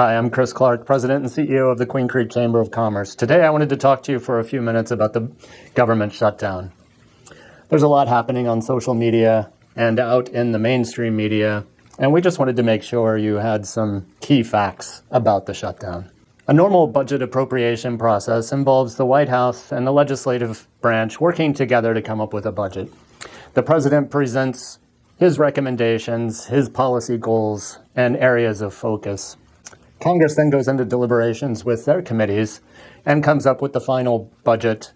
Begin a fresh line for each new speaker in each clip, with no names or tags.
Hi, I'm Chris Clark, President and CEO of the Queen Creek Chamber of Commerce. Today I wanted to talk to you for a few minutes about the government shutdown. There's a lot happening on social media and out in the mainstream media, and we just wanted to make sure you had some key facts about the shutdown. A normal budget appropriation process involves the White House and the legislative branch working together to come up with a budget. The president presents his recommendations, his policy goals, and areas of focus. Congress then goes into deliberations with their committees and comes up with the final budget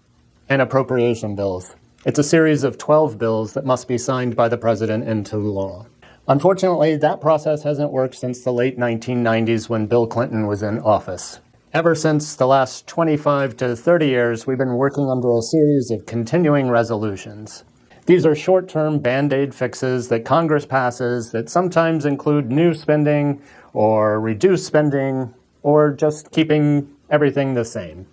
and appropriation bills. It's a series of 12 bills that must be signed by the president into law. Unfortunately, that process hasn't worked since the late 1990s when Bill Clinton was in office. Ever since the last 25 to 30 years, we've been working under a series of continuing resolutions. These are short-term Band-Aid fixes that Congress passes that sometimes include new spending or reduced spending or just keeping everything the same.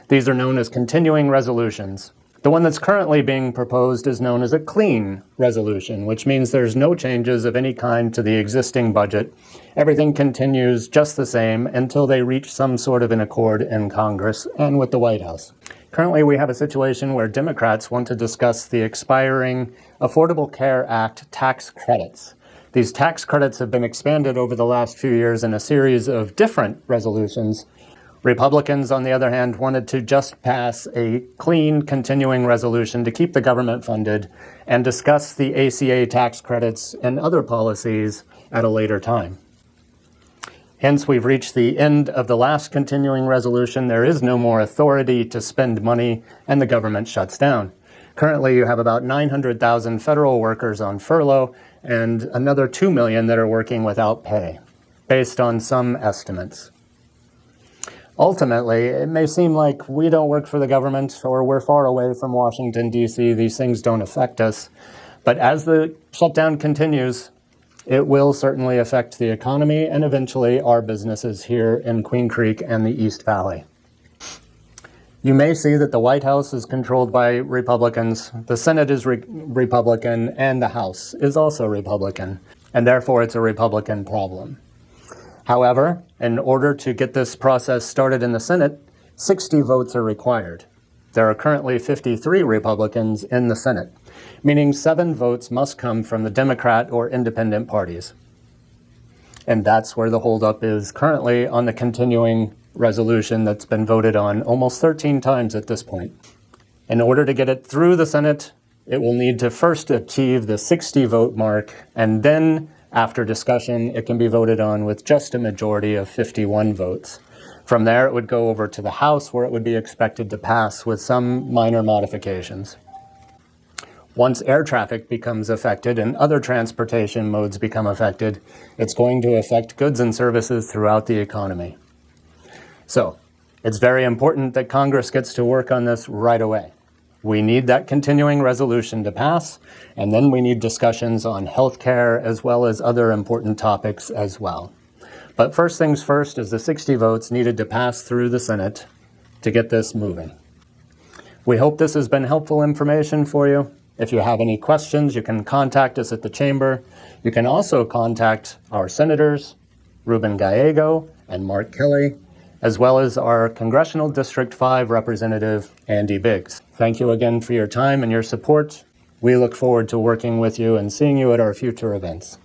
These are known as continuing resolutions. The one that's currently being proposed is known as a clean resolution, which means there's no changes of any kind to the existing budget. Everything continues just the same until they reach some sort of an accord in Congress and with the White House. Currently, we have a situation where Democrats want to discuss the expiring Affordable Care Act tax credits. These tax credits have been expanded over the last few years in a series of different resolutions. Republicans, on the other hand, wanted to just pass a clean, continuing resolution to keep the government funded and discuss the ACA tax credits and other policies at a later time. Hence, we've reached the end of the last continuing resolution. There is no more authority to spend money, and the government shuts down. Currently, you have about 900,000 federal workers on furlough and another 2 million that are working without pay, based on some estimates. Ultimately, it may seem like we don't work for the government or we're far away from Washington, D.C. These things don't affect us. But as the shutdown continues, it will certainly affect the economy and eventually our businesses here in Queen Creek and the East Valley. You may see that the White House is controlled by Republicans, the Senate is Republican, and the House is also Republican, and therefore it's a Republican problem. However, in order to get this process started in the Senate, 60 votes are required. There are currently 53 Republicans in the Senate, meaning 7 votes must come from the Democrat or independent parties. And that's where the holdup is currently on the continuing resolution that's been voted on almost 13 times at this point. In order to get it through the Senate, it will need to first achieve the 60 vote mark, and then after discussion, it can be voted on with just a majority of 51 votes. From there, it would go over to the House, where it would be expected to pass with some minor modifications. Once air traffic becomes affected and other transportation modes become affected, it's going to affect goods and services throughout the economy. So, it's very important that Congress gets to work on this right away. We need that continuing resolution to pass, and then we need discussions on health care as well as other important topics as well. But first things first is the 60 votes needed to pass through the Senate to get this moving. We hope this has been helpful information for you. If you have any questions, you can contact us at the Chamber. You can also contact our senators, Ruben Gallego and Mark Kelly, as well as our Congressional District 5 Representative, Andy Biggs. Thank you again for your time and your support. We look forward to working with you and seeing you at our future events.